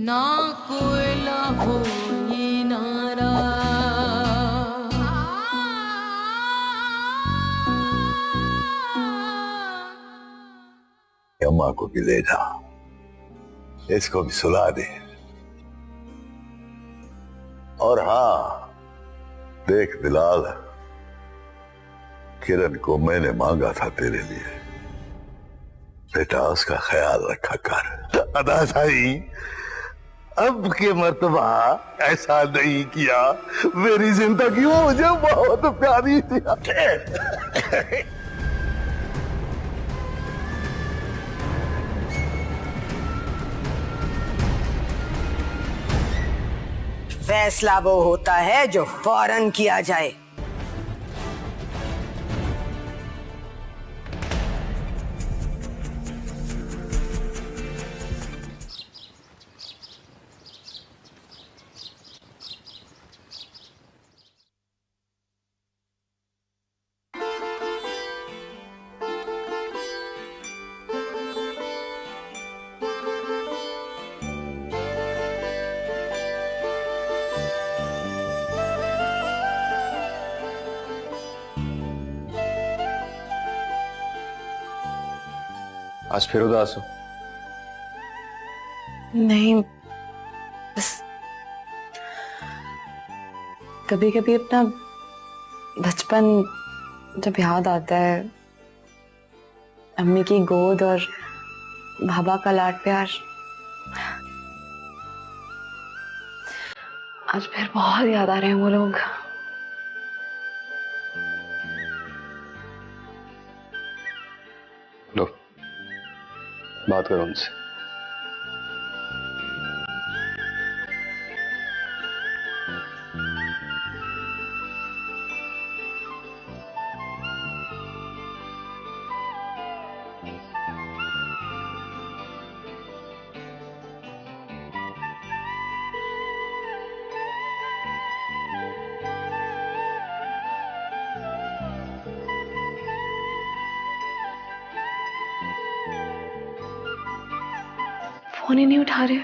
ना कोयला हो ये नारा। अम्मा को भी ले जा, इसको भी सुला दे। और हाँ देख बिलाल, किरण को मैंने मांगा था तेरे लिए, बेटा उसका ख्याल रखा कर। अदा साई, अब के मर्तबा ऐसा नहीं किया, मेरी जिंदगी मुझे बहुत प्यारी थी। फैसला वो होता है जो फौरन किया जाए। आज फिर उदास हो? नहीं, बस कभी कभी अपना बचपन जब याद आता है, अम्मी की गोद और बाबा का लाड प्यार, आज फिर बहुत याद आ रहे हैं वो लोग। लो बात करो उनसे। फोन ही नहीं उठा रहे।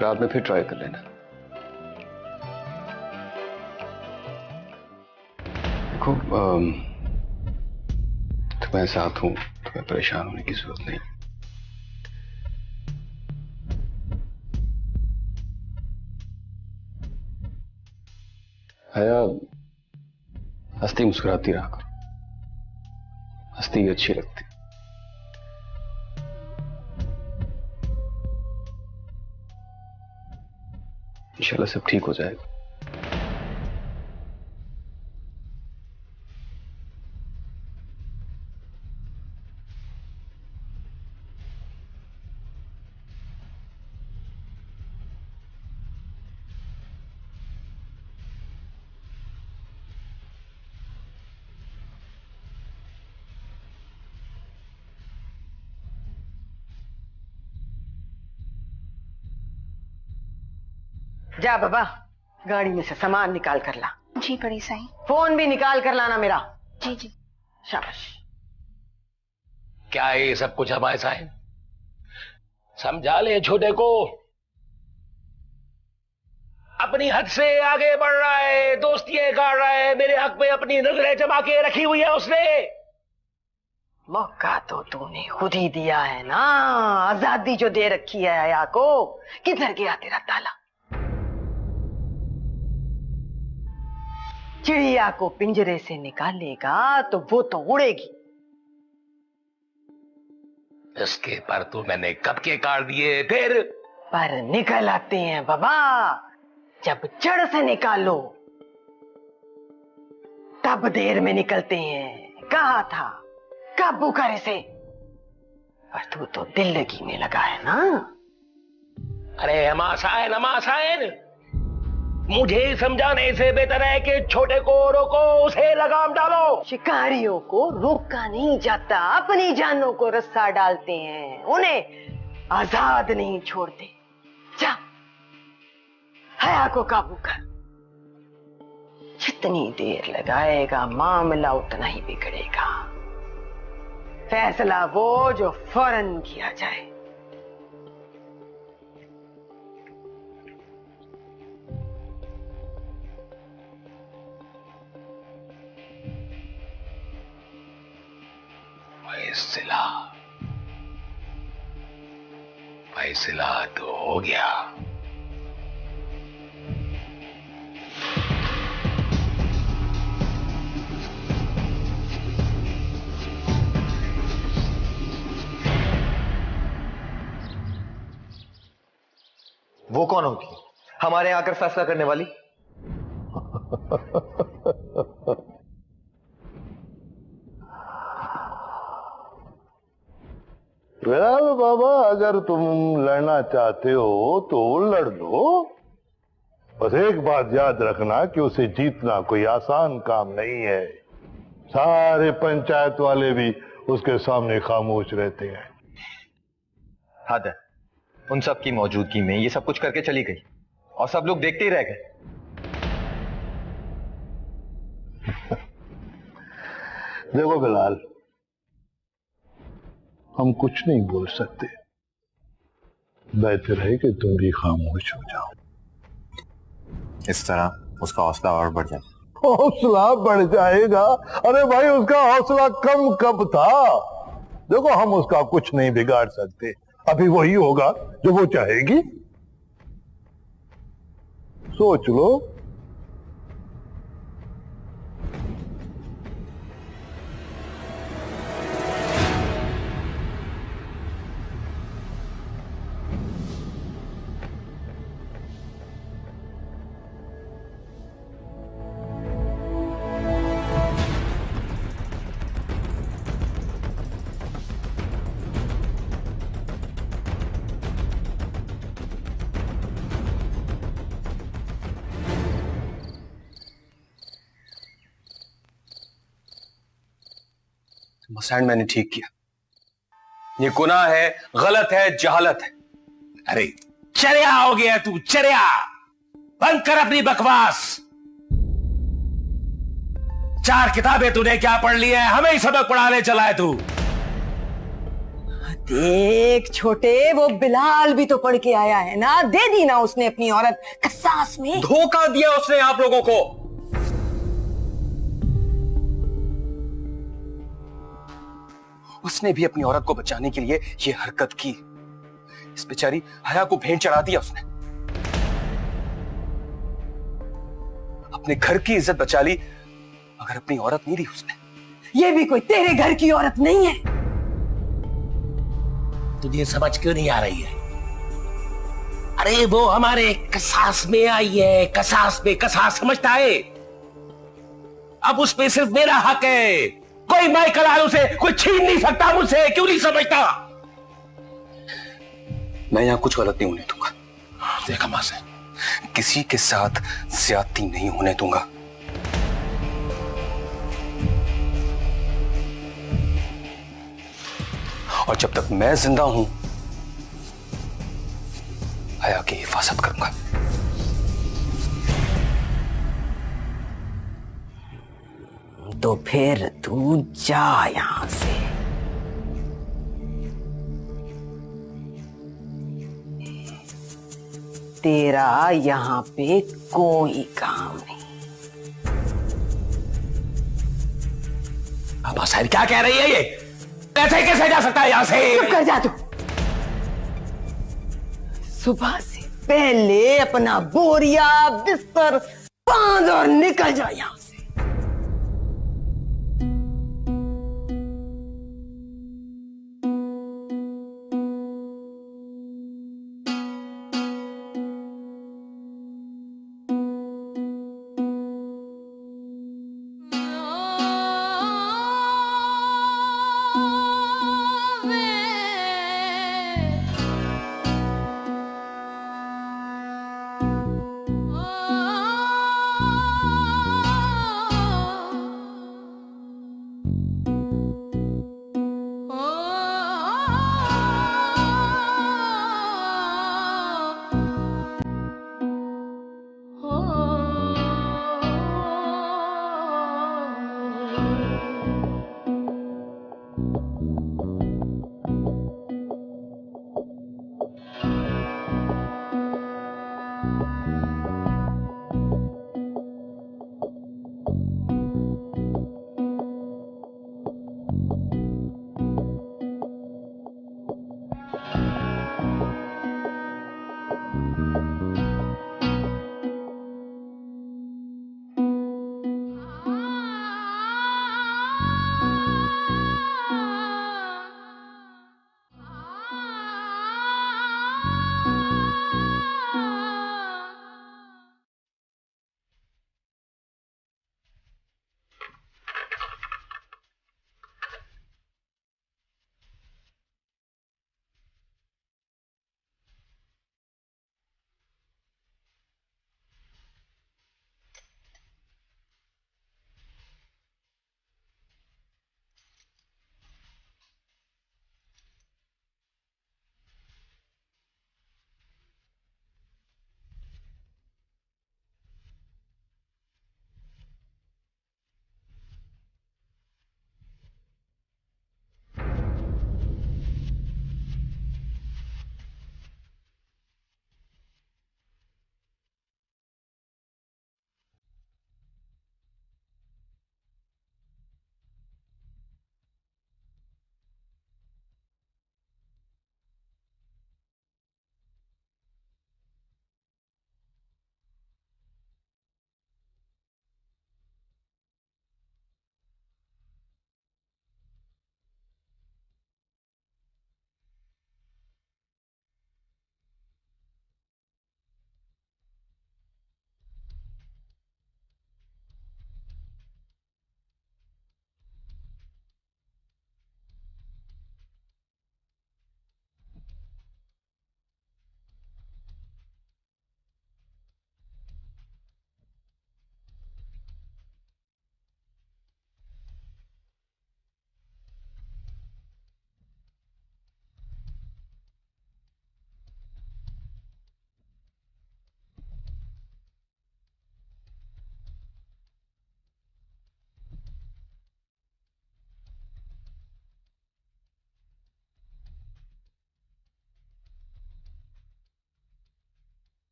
रात में फिर ट्राई कर लेना। देखो तुम्हारे साथ हूं, तुम्हें परेशान होने की जरूरत नहीं। हया, हंसती मुस्कुराती रहा करो, हंसती ही अच्छी लगती। इंशाल्लाह सब ठीक हो जाएगा। जा बाबा, गाड़ी में से सामान निकाल कर ला। जी बड़ी साईं। फोन भी निकाल कर लाना मेरा। जी जी। शाबाश। क्या है ये सब कुछ हमारे साईं? समझा ले छोटे को, अपनी हद से आगे बढ़ रहा है, दोस्तियां कर रहा है, मेरे हक में अपनी नजरें जमा के रखी हुई है उसने। मौका तो तूने खुद ही दिया है ना, आजादी जो दे रखी है हया को। किधर गया तेरा ताला? चिड़िया को पिंजरे से निकालेगा तो वो तो उड़ेगी। इसके पर तो मैंने कब के काट दिए, फिर पर निकल आते हैं बाबा, जब जड़ से निकालो तब देर में निकलते हैं। कहा था काबू कर इसे, पर तू तो दिल लगीने लगा है ना। अरे हमासायन, मुझे समझाने से बेहतर है कि छोटे को रोको, उसे लगाम डालो। शिकारियों को रोका नहीं जाता, अपनी जानों को रस्सा डालते हैं, उन्हें आजाद नहीं छोड़ते। जा हया को काबू कर, जितनी देर लगाएगा मामला उतना ही बिगड़ेगा। फैसला वो जो फौरन किया जाए। फैसला फैसला तो हो गया। वो कौन होगी हमारे यहाँ आकर फैसला करने वाली? वेल बाबा, अगर तुम लड़ना चाहते हो तो लड़ लो। बस एक बात याद रखना कि उसे जीतना कोई आसान काम नहीं है। सारे पंचायत वाले भी उसके सामने खामोश रहते हैं। हद है, उन सब की मौजूदगी में ये सब कुछ करके चली गई और सब लोग देखते ही रह गए। देखो बिलाल, हम कुछ नहीं बोल सकते। बेहतर है कि तुम भी खामोश हो जाओ। इस तरह उसका हौसला और बढ़ जाए। हौसला बढ़ जाएगा? अरे भाई, उसका हौसला कम कब था? देखो, हम उसका कुछ नहीं बिगाड़ सकते। अभी वही होगा जो वो चाहेगी। सोच लो। मसैंड मैंने ठीक किया। ये गुनाह है, गलत है, जहालत है। अरे चरिया हो गया तू, चरिया। बंद कर अपनी बकवास। 4 किताबें तूने क्या पढ़ ली है? हमें ही सबक पढ़ाने चला है तू। देख छोटे, वो बिलाल भी तो पढ़ के आया है ना। दे दी ना उसने अपनी औरत कसास में। धोखा दिया उसने आप लोगों को। उसने भी अपनी औरत को बचाने के लिए ये हरकत की। इस बेचारी हया को भेंट चढ़ा दिया उसने। अपने घर की इज्जत बचा ली, मगर अपनी औरत नहीं दी उसने। ये भी कोई तेरे घर की औरत नहीं है। तुझे समझ क्यों नहीं आ रही है? अरे वो हमारे कसास में आई है, कसास में। कसास समझता है? अब उस पे सिर्फ मेरा हक है। कोई माइकल आलू से कोई छीन नहीं सकता मुझसे। क्यों नहीं समझता? मैं यहां कुछ गलत नहीं होने दूंगा। देखा मां से किसी के साथ ज्यादती नहीं होने दूंगा। और जब तक मैं जिंदा हूं, हया की हिफाजत करूंगा। तो फिर तू जा यहां से। तेरा यहां पे कोई काम नहीं। अब आसार क्या कह रही है ये? कैसे कैसे जा सकता है यहां से? चुप कर जा तू। सुबह से पहले अपना बोरिया बिस्तर बांध और निकल जा यहां से।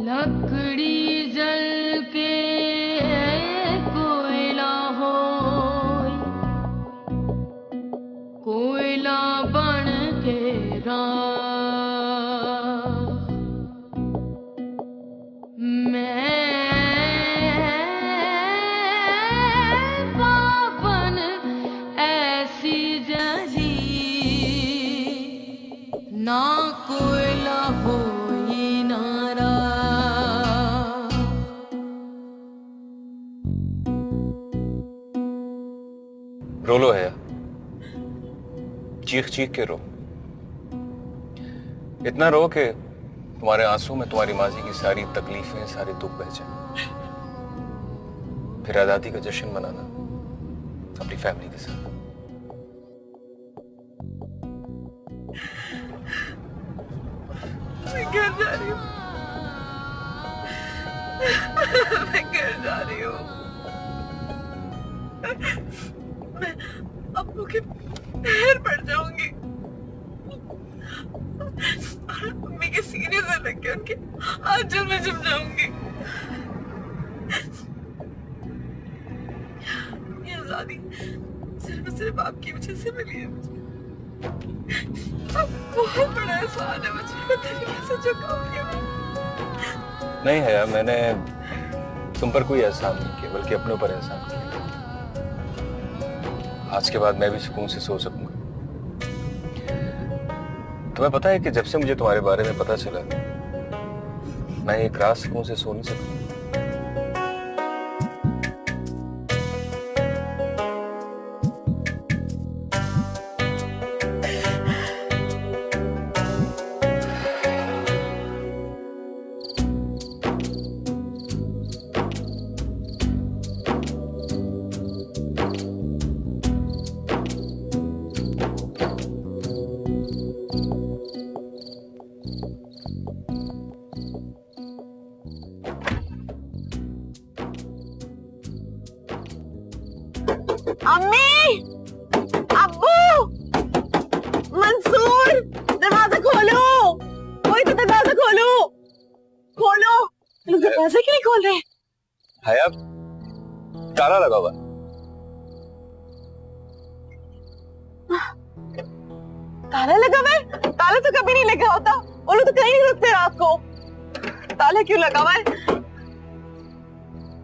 लकड़ी जल के कोयला होय, कोयला बन के राख। मैं पावन ऐसी जली, ना कोयला होई ना राख। रो लो है, चीख चीख के रो, इतना रो के तुम्हारे आंसू में तुम्हारी माजी की सारी तकलीफें, सारे दुख बह जाए। फिर आजादी का जश्न मनाना अपनी फैमिली के साथ। मैं घर जा रही हूँ। मैं घर जा रही हूँ। मैं अप्पू के पैर पड़ जाऊंगी और मम्मी के सीने से लग के उनके आंचल में छुप जाऊंगी। ये आजादी सिर्फ और सिर्फ आपकी वजह से मिली है मुझे। अब बहुत बड़ा एहसान है मुझे, मैं तरीके से चुकाऊंगी। नहीं है, मैंने तुम पर कोई एहसान नहीं किया, बल्कि अपने ऊपर एहसान किया। आज के बाद मैं भी सुकून से सो सकूंगा। तुम्हें पता है कि जब से मुझे तुम्हारे बारे में पता चला, मैं एक रात सुकून से सो नहीं सकता। बोल रहे हैं? है अब ताला लगा हुआ। ताला लगा हुआ है? ताला तो कभी नहीं लगा होता, वो लोग तो कहीं नहीं रुकते रात को। ताला क्यों लगा हुआ है?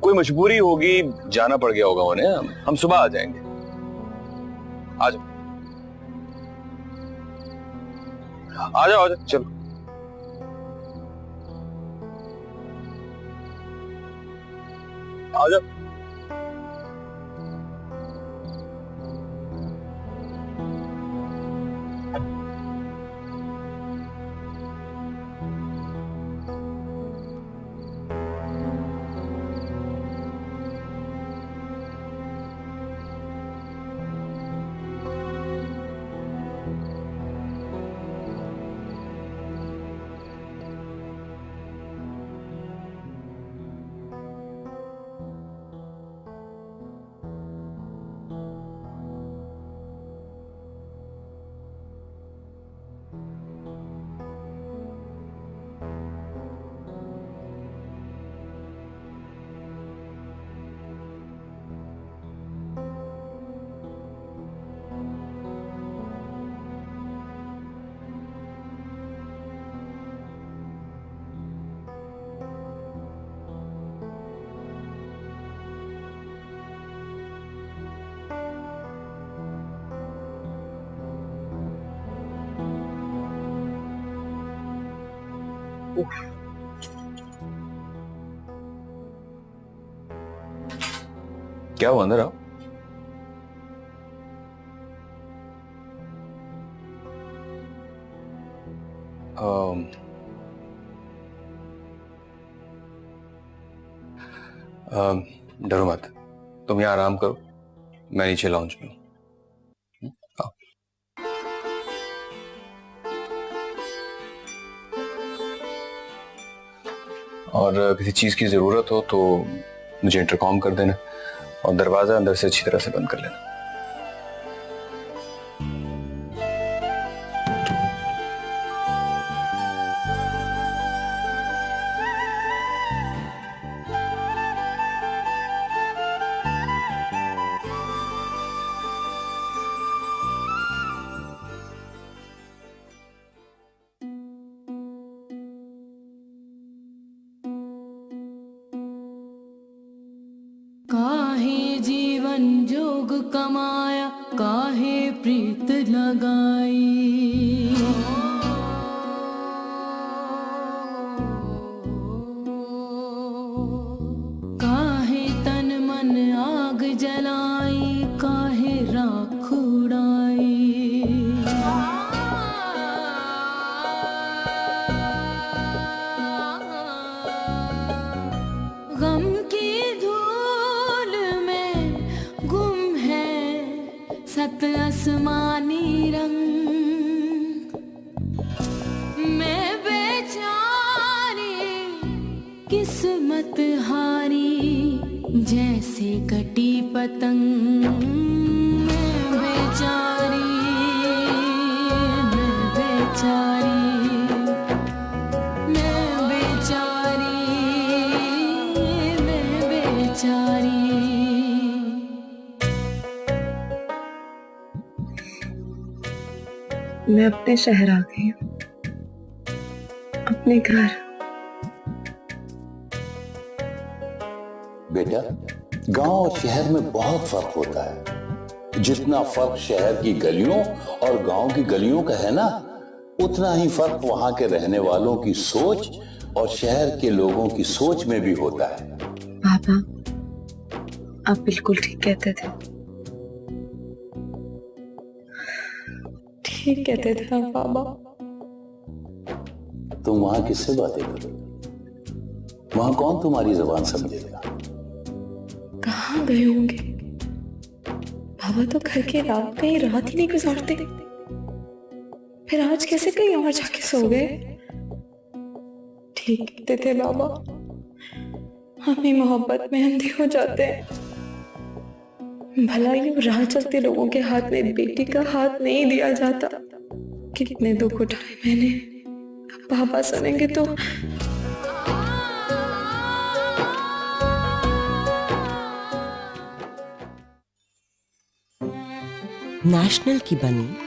कोई मजबूरी होगी, जाना पड़ गया होगा उन्हें। हम सुबह आ जाएंगे। आ जाओ आ जाओ, चलो आ जाओ। क्या हुआ, अंदर आओ। डरो मत, तुम यहाँ आराम करो, मैं नीचे लॉन्च में हूँ। और किसी चीज की जरूरत हो तो मुझे इंटरकॉम कर देना और दरवाजा अंदर से अच्छी तरह से बंद कर लेना। काहे जीवन जोग कमाया, काहे प्रीत लगाई। काहे तन मन आग जलाई, काहे राख उड़ाई। गम की धूल में गुम है सत आसमानी रंग। मैं बेचारी किस्मत हारी, जैसे कटी पतंग। मैं बेचारी, मैं बेचारी, मैं बेचारी, मैं बेचारी। मैं अपने शहर आ गई हूँ, अपने घर। बेटा, गांव और शहर में बहुत फर्क होता है। जितना फर्क शहर की गलियों और गांव की गलियों का है ना, उतना ही फर्क वहां के रहने वालों की सोच और शहर के लोगों की सोच में भी होता है। पापा, आप बिल्कुल ठीक कहते थे, ठीक कहते थे आप पापा। तुम वहां किससे बातें करोगे? वहां कौन तुम्हारी जुबान समझेगा? कहाँ गए होंगे पापा? तो घर के अलावा कहीं रात ही नहीं गुजारते, फिर आज कैसे कहीं और जाके सो गए? ठीक कहते थे बाबा, हमें मोहब्बत में अंधे हो जाते हैं। भला यूं राह चलते लोगों के हाथ में बेटी का हाथ नहीं दिया जाता। कितने दुख उठाए मैंने, अब पापा सुनेंगे तो। नेशनल की बनी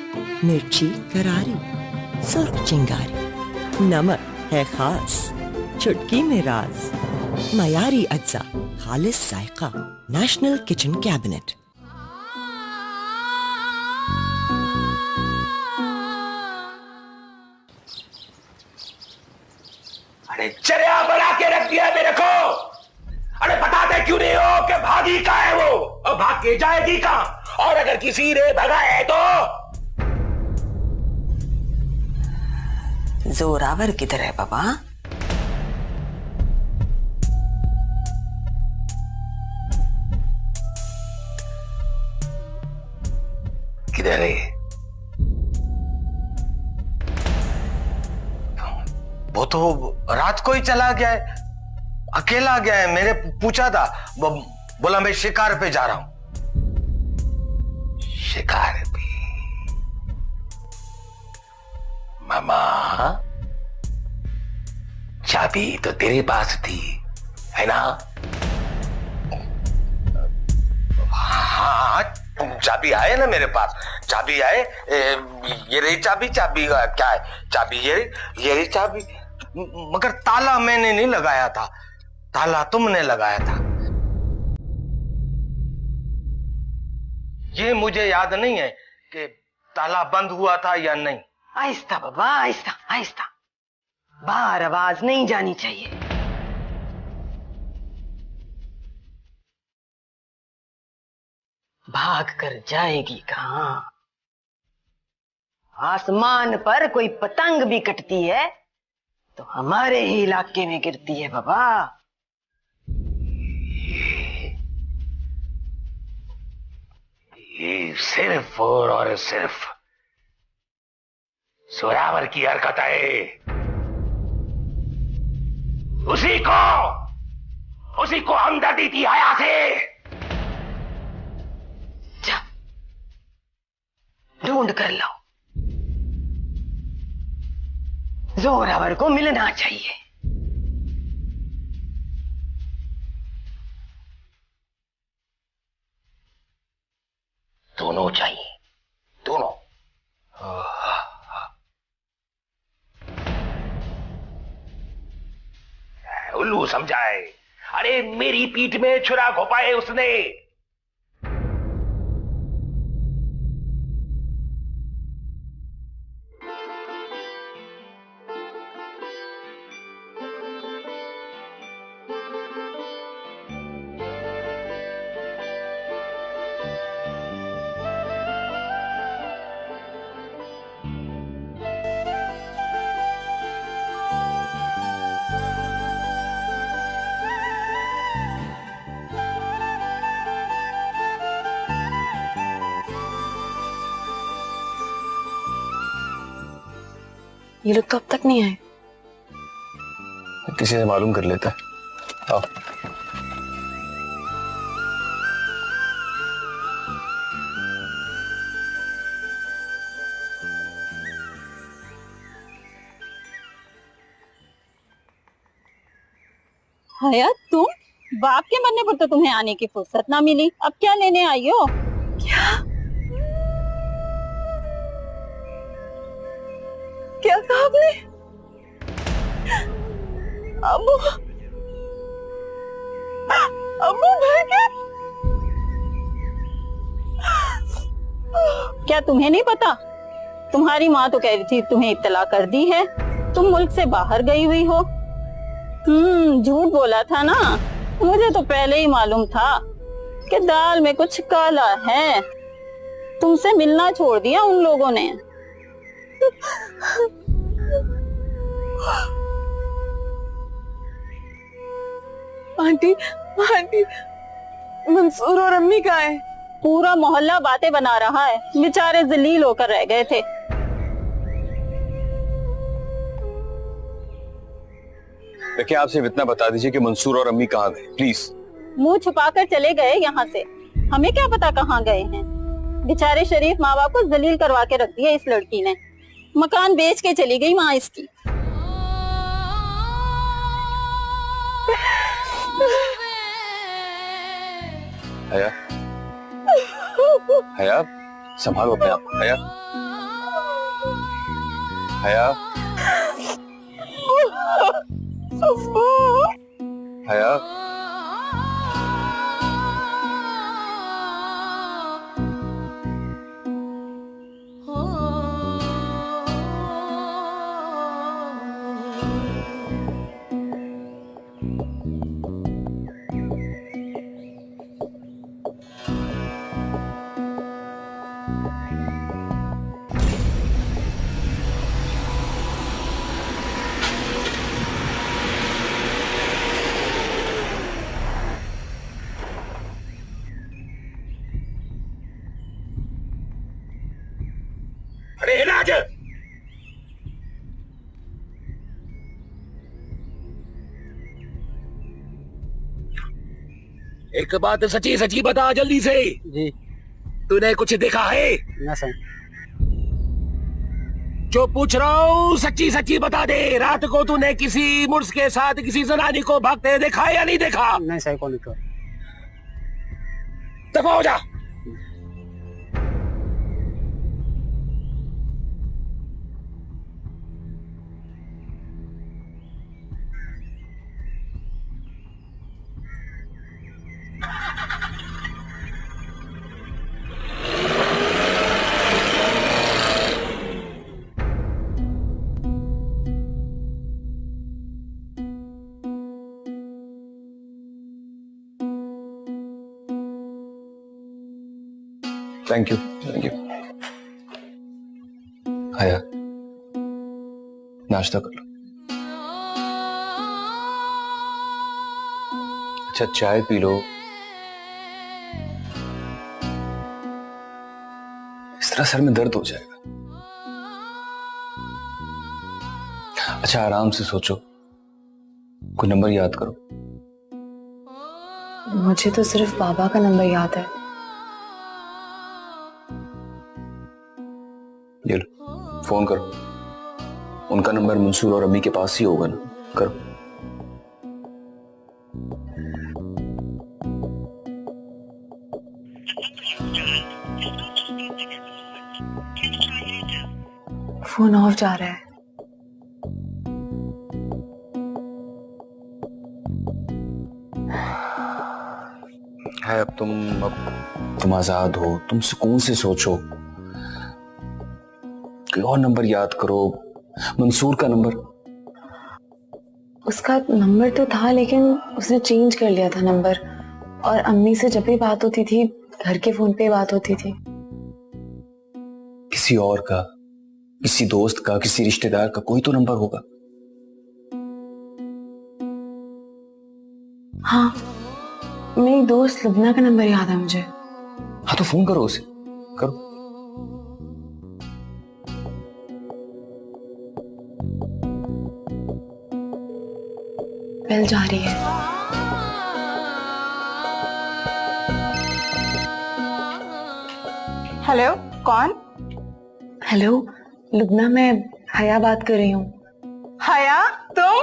मिर्ची करारी, सुर्ख चिंगारी, नमक है खास, चुटकी में राज, मयारी अज्जा, खालिस जायका। National kitchen cabinet. अरे चरिया बना के रख दिया मेरे को। अरे बताते क्यों नहीं हो कि भागी कहाँ है वो, और भाग के जाएगी कहाँ, और अगर किसी ने भगाया है तो? जोरावर किधर है बाबा? किधर है? वो तो रात को ही चला गया है, अकेला गया है। मेरे पूछा था, बोला मैं शिकार पे जा रहा हूं। शिकार पे? मामा, चाबी तो तेरे पास थी, है ना? हाँ, चाबी है ना मेरे पास, चाबी है। ये रही चाबी। चाबी क्या है? चाबी ये रही चाबी। मगर ताला मैंने नहीं लगाया था, ताला तुमने लगाया था। ये मुझे याद नहीं है कि ताला बंद हुआ था या नहीं। आहिस्ता बाबा, आहिस्ता आहिस्ता, बाहर आवाज नहीं जानी चाहिए। भाग कर जाएगी कहां? आसमान पर कोई पतंग भी कटती है तो हमारे ही इलाके में गिरती है बाबा। ये सिर्फ और सिर्फ जोरावर की हरकत है। उसी को हमदर्दी थी हया से। जा ढूंढ कर लाओ, जोरावर को मिलना चाहिए। दोनों चाहिए, दोनों। उल्लू समझाए। अरे मेरी पीठ में छुरा घोपाए उसने। ये लोग कब तक नहीं आए? किसी से मालूम कर लेता है। आओ। हया, तुम? बाप के मरने पर तो तुम्हें आने की फुर्सत ना मिली, अब क्या लेने आई हो? क्या कहा आपने? अम्मू, अम्मू भर गए। क्या तुम्हें नहीं पता? तुम्हारी माँ तो कह रही थी तुम्हें इत्तला कर दी है, तुम मुल्क से बाहर गई हुई हो। झूठ बोला था ना, मुझे तो पहले ही मालूम था कि दाल में कुछ काला है। तुमसे मिलना छोड़ दिया उन लोगों ने। आंटी, आंटी, मंसूर और अम्मी कहाँ हैं? पूरा मोहल्ला बातें बना रहा है, बेचारे जलील होकर रह गए थे। देखिए, आप सिर्फ इतना बता दीजिए कि मंसूर और अम्मी कहाँ गए, प्लीज। मुंह छुपाकर चले गए यहाँ से, हमें क्या पता कहाँ गए हैं। बेचारे शरीफ माँ बाप को जलील करवा के रख दिया इस लड़की ने। मकान बेच के चली गई माँ इसकी। हया, हया, संभालो अपने आप को। हया, हया, हया। अरे राज, एक बात सच्ची सच्ची बता जल्दी से। जी। तूने कुछ देखा है? ना सर। जो पूछ रहा हूँ सच्ची सच्ची बता दे। रात को तूने किसी मुर्स के साथ किसी जनानी को भागते देखा या नहीं देखा? नहीं सर, कौन को। दफा हो जा। Thank you, thank you. हया, नाश्ता कर लो। अच्छा, चाय पी लो। इस तरह सर में दर्द हो जाएगा। अच्छा, आराम से सोचो, कोई नंबर याद करो। मुझे तो सिर्फ बाबा का नंबर याद है। ये लो, फोन करो। उनका नंबर मंसूर और अम्मी के पास ही होगा ना, करो। फोन ऑफ जा रहा है। अब तुम आजाद हो, तुम सुकून से सोचो। कोई और नंबर याद करो। मंसूर का नंबर। उसका नंबर तो था, लेकिन उसने चेंज कर लिया था नंबर। और अम्मी से जब भी बात होती थी, घर के फोन पे बात होती थी। किसी और का, किसी दोस्त का, किसी रिश्तेदार का कोई तो नंबर होगा। हाँ, मेरी दोस्त लुबना का नंबर याद है मुझे। हाँ, तो फोन करो उसे, करो। बेल जा रही है। हेलो, कौन? हेलो लुबना, मैं हया बात कर रही हूँ। हया, तुम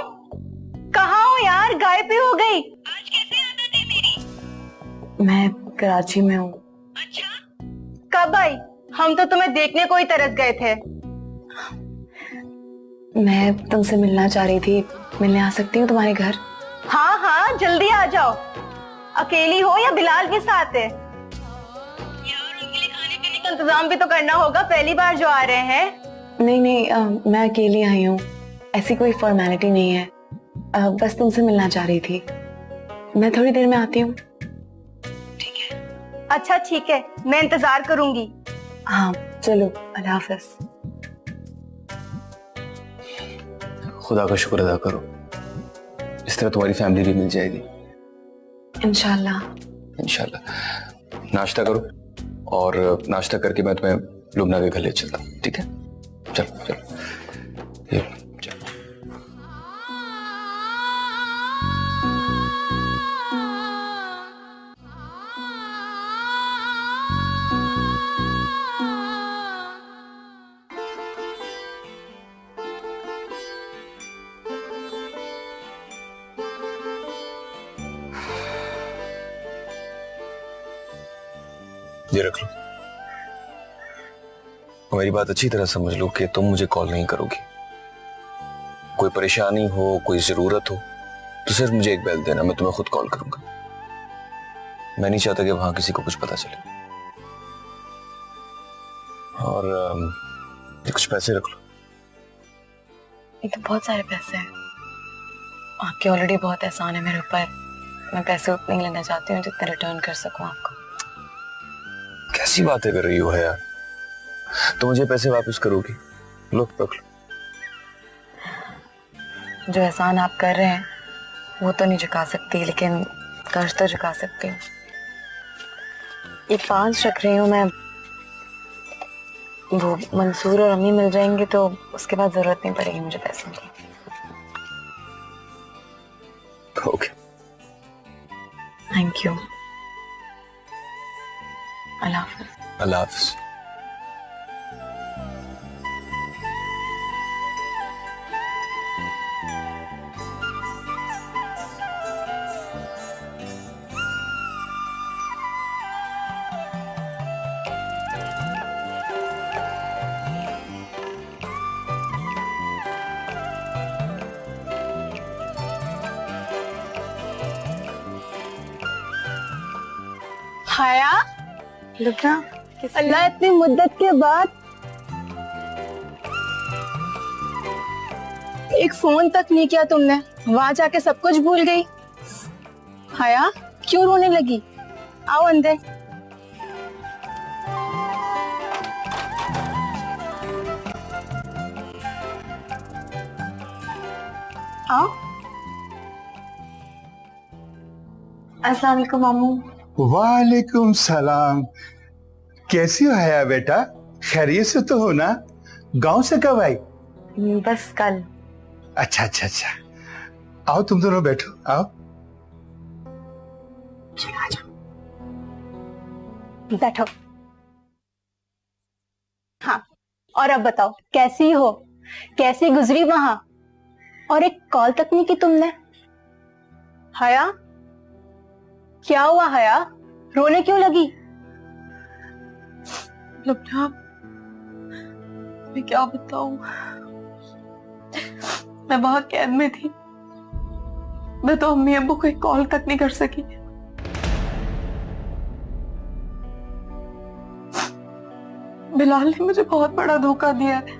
कहाँ हो यार? गायब भी हो गई। आज कैसे याद आ गई मेरी? मैं कराची में हूँ। अच्छा, कब आई? हम तो तुम्हें देखने को ही तरस गए थे। मैं तुमसे मिलना चाह रही थी, मिलने आ सकती हूँ तुम्हारे घर? हाँ हाँ, जल्दी आ जाओ। अकेली हो या बिलाल के साथ है? यार, उनके लिए खाने पीने का इंतजाम भी तो करना होगा, पहली बार जो आ रहे हैं। नहीं नहीं, मैं अकेली आई हूँ, ऐसी कोई फॉर्मेलिटी नहीं है। बस तुमसे मिलना चाह रही थी। मैं थोड़ी देर में आती हूँ। ठीक है। अच्छा ठीक है, मैं इंतजार करूंगी। हाँ चलो, अल्लाह हाफ़िज़। खुदा का शुक्र अदा करो, इस तरह तुम्हारी फैमिली भी मिल जाएगी इंशाल्लाह। इंशाल्लाह। नाश्ता करो, और नाश्ता करके मैं तुम्हें लुबना के घर ले चलता हूँ, ठीक है? चलो चलो, ये चलो। ये रख लो। और मेरी बात अच्छी तरह समझ लो कि तुम मुझे कॉल नहीं करोगी। कोई परेशानी हो, कोई जरूरत हो तो सिर्फ मुझे एक बेल देना, मैं तुम्हें खुद कॉल करूंगा। मैं नहीं चाहता कि वहां किसी को कुछ पता चले। और ये कुछ पैसे रख लो। ये तो बहुत सारे पैसे हैं। आपके ऑलरेडी बहुत एहसान है मेरे ऊपर। मैं पैसे उतने ही लेना चाहती हूँ जितने रिटर्न कर सकूं आपको। कैसी बातें कर रही हो है यार, तो मुझे पैसे वापस करोगी? लो रख लो। जो एहसान आप कर रहे हैं वो तो नहीं चुका सकती, लेकिन कर्ज तो चुका सकती हूँ। ये 5 रख रही हूँ मैं, वो मंसूर और अम्मी मिल जाएंगे तो उसके बाद जरूरत नहीं पड़ेगी मुझे पैसों की। Okay, thank you. अल्लाह हाफ़िज़। अल्लाह हाफ़िज़। हाया, लुब्ना, अल्लाह इतनी मुद्दत के बाद एक फोन तक नहीं किया तुमने, वहां जाके सब कुछ भूल गई। हाया, क्यों रोने लगी? आओ अंदर। आओ। अस्सलाम वालेकुम मामू। वालेकुम सलाम। कैसी हो हया बेटा? खैरियत से तो हो ना? गांव से कब आई? बस कल। अच्छा अच्छा अच्छा, आओ तुम दोनों बैठो, आओ। बैठो। हाँ, और अब बताओ कैसी हो? कैसी गुजरी वहां? और एक कॉल तक नहीं की तुमने। हया, क्या हुआ हया? रोने क्यों लगी? लुब्ना, मैं क्या बताऊं, मैं वहां कैद में थी। मैं तो अम्मी अब्बू को एक कॉल तक नहीं कर सकी। बिलाल ने मुझे बहुत बड़ा धोखा दिया है।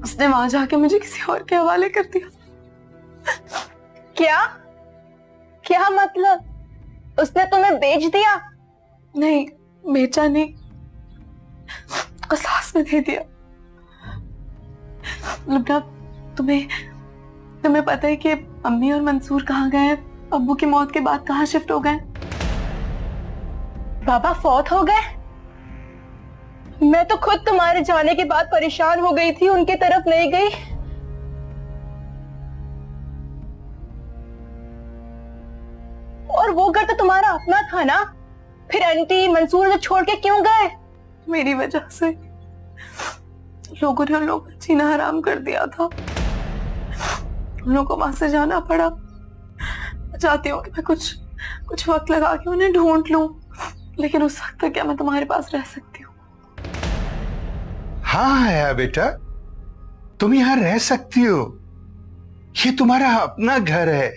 उसने वहां जाके मुझे किसी और के हवाले कर दिया। क्या? क्या मतलब? उसने तुम्हें बेच दिया? नहीं, बेचा नहीं, कसास में दे दिया। लुब्ना, तुम्हें पता है कि अम्मी और मंसूर कहाँ गए हैं? अब्बू की मौत के बाद कहाँ शिफ्ट हो गए? बाबा फौत हो गए? मैं तो खुद तुम्हारे जाने के बाद परेशान हो गई थी, उनके तरफ नहीं गई। और वो घर तो तुम्हारा अपना था ना, फिर आंटी मंसूर से छोड़ के क्यों गए? मेरी वजह से लोगों ने उन लोगों का जीना हराम कर दिया था। उन लोगों को वहां से जाना पड़ा। चाहती हूँ कि मैं कुछ वक्त लगा के उन्हें ढूंढ लूं, लेकिन उस वक्त तक क्या मैं तुम्हारे पास रह सकती हूँ? हाँ है बेटा, तुम यहां रह सकती हो। ये तुम्हारा अपना घर है।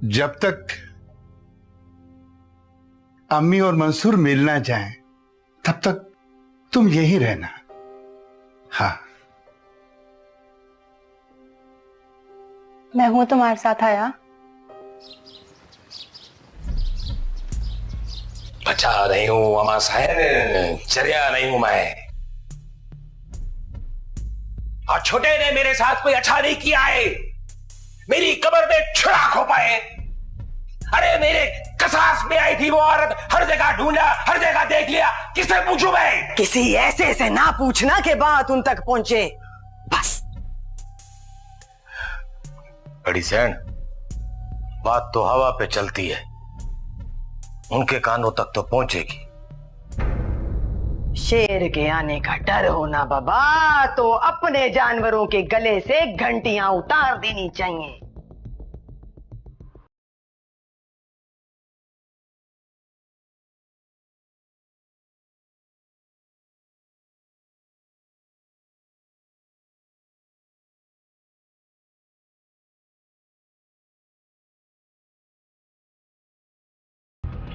जब तक अम्मी और मंसूर मिलना चाहें तब तक तुम यहीं रहना। हाँ, मैं हूं तुम्हारे साथ आया। बचा नहीं हूं अमा साहब, चरिया नहीं हूं मैं। और छोटे ने मेरे साथ कोई अच्छा नहीं किया है। मेरी कब्र में छुराक हो पाए। अरे मेरे कसास में आई थी वो औरत, हर जगह ढूंढा, हर जगह देख लिया, किससे पूछूं मैं? किसी ऐसे से ना पूछना के बाद उन तक पहुंचे, बस। बड़ी सैन, बात तो हवा पे चलती है, उनके कानों तक तो पहुंचेगी। शेर के आने का डर होना बाबा, तो अपने जानवरों के गले से घंटियां उतार देनी चाहिए।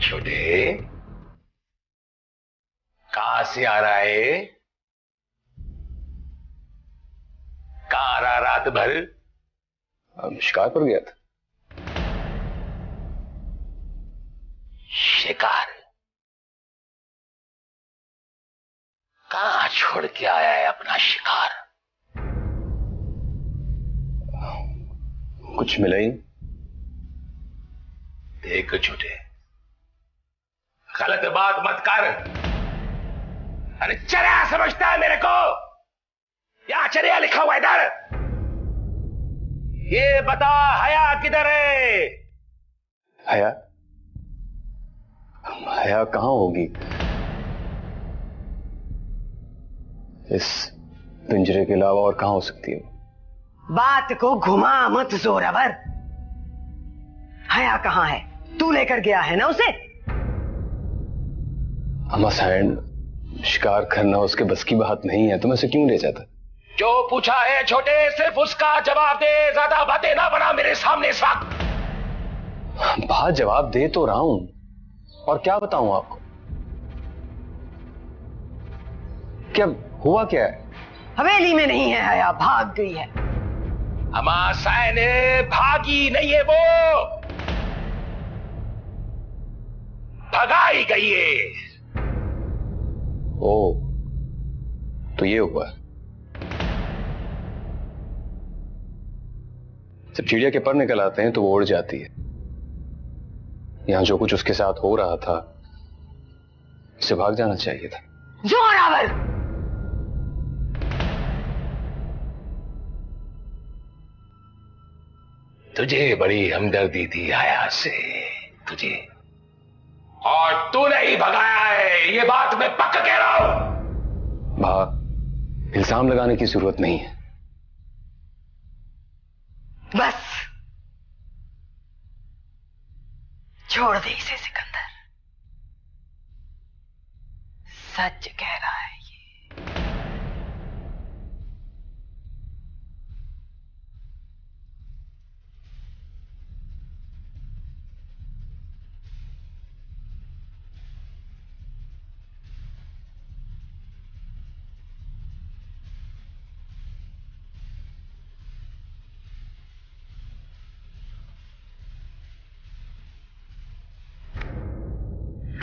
छोटे, कहां से आ रहा है? कहां रहा रात भर? शिकार पर गया था। शिकार? कहां छोड़ के आया है अपना शिकार? कुछ मिला ही। देख छोटे, गलत बात मत कर। अरे चरिया समझता है मेरे को? या चरिया लिखा हुआ इधर? ये बता, हया किधर है? हया? हया कहां होगी? इस पिंजरे के अलावा और कहां हो सकती है? बात को घुमा मत जोरावर। हया कहां है? तू लेकर गया है ना उसे? अम्मा सायन, शिकार करना उसके बस की बात नहीं है, तो मैं उसे क्यों ले जाता? जो पूछा है छोटे, सिर्फ उसका जवाब दे। ज्यादा बातें ना बना मेरे सामने इस वक्त। बात जवाब दे तो रहा हूं, और क्या बताऊं आपको? क्या हुआ? क्या है? हवेली में नहीं है हया, भाग गई है। अम्मा सायन भागी नहीं है, वो भगाई गई है। ओ, तो ये हुआ है। जब चिड़िया के पर निकल आते हैं तो वो उड़ जाती है। यहां जो कुछ उसके साथ हो रहा था, इसे भाग जाना चाहिए था। जोरावर! तुझे बड़ी हमदर्दी थी हया से, तुझे, और तूने ही भगाया है, ये बात मैं पक्का कह रहा हूं। भाग, इल्जाम लगाने की जरूरत नहीं है। बस छोड़ दे इसे सिकंदर, सच कह रहा है ये।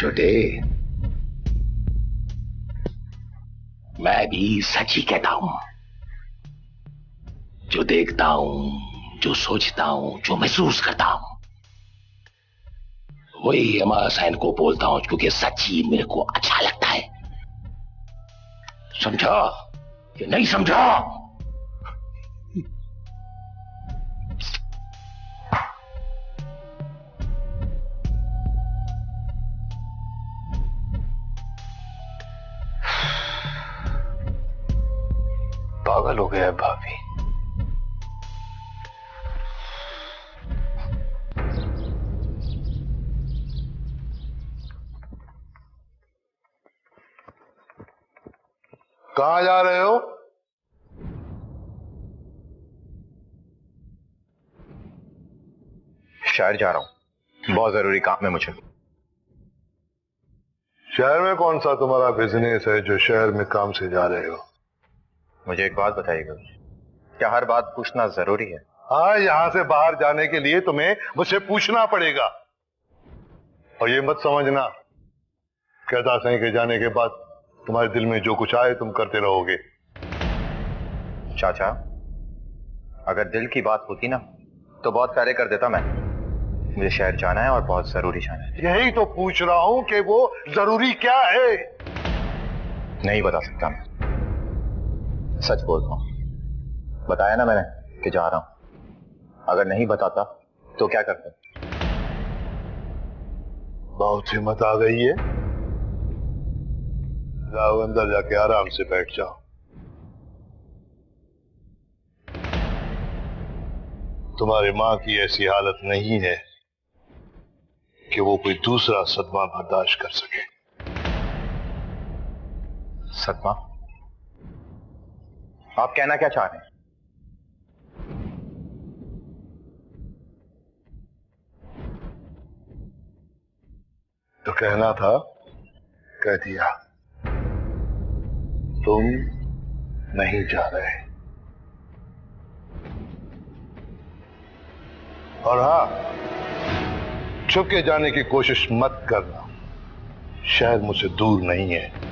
छोटे, मैं भी सच ही कहता हूं। जो देखता हूं, जो सोचता हूं, जो महसूस करता हूं, वही अम्मा सायन को बोलता हूं, क्योंकि सच ही मेरे को अच्छा लगता है। समझा कि नहीं समझा? पागल हो गया है भाभी। कहां जा रहे हो? शहर जा रहा हूं, बहुत जरूरी काम है मुझे। शहर में कौन सा तुम्हारा बिजनेस है जो शहर में काम से जा रहे हो? मुझे एक बात बताइएगा, क्या हर बात पूछना जरूरी है? हाँ, यहां से बाहर जाने के लिए तुम्हें मुझसे पूछना पड़ेगा। और ये मत समझना कहता सही के जाने के बाद तुम्हारे दिल में जो कुछ आए तुम करते रहोगे। चाचा, अगर दिल की बात होती ना तो बहुत पहले कर देता मैं। मुझे शहर जाना है और बहुत जरूरी जाना है। यही तो पूछ रहा हूं कि वो जरूरी क्या है। नहीं बता सकता मैं, सच बोलता हूं। बताया ना मैंने कि जा रहा हूं। अगर नहीं बताता तो क्या करता? बहुत हिम्मत आ गई है। जाओ अंदर जाके आराम से बैठ जाओ। तुम्हारी मां की ऐसी हालत नहीं है कि वो कोई दूसरा सदमा बर्दाश्त कर सके। सदमा? आप कहना क्या चाह रहे हैं? तो कहना था, कह दिया। तुम नहीं जा रहे। और हाँ, छुप के जाने की कोशिश मत करना। शहर मुझसे दूर नहीं है।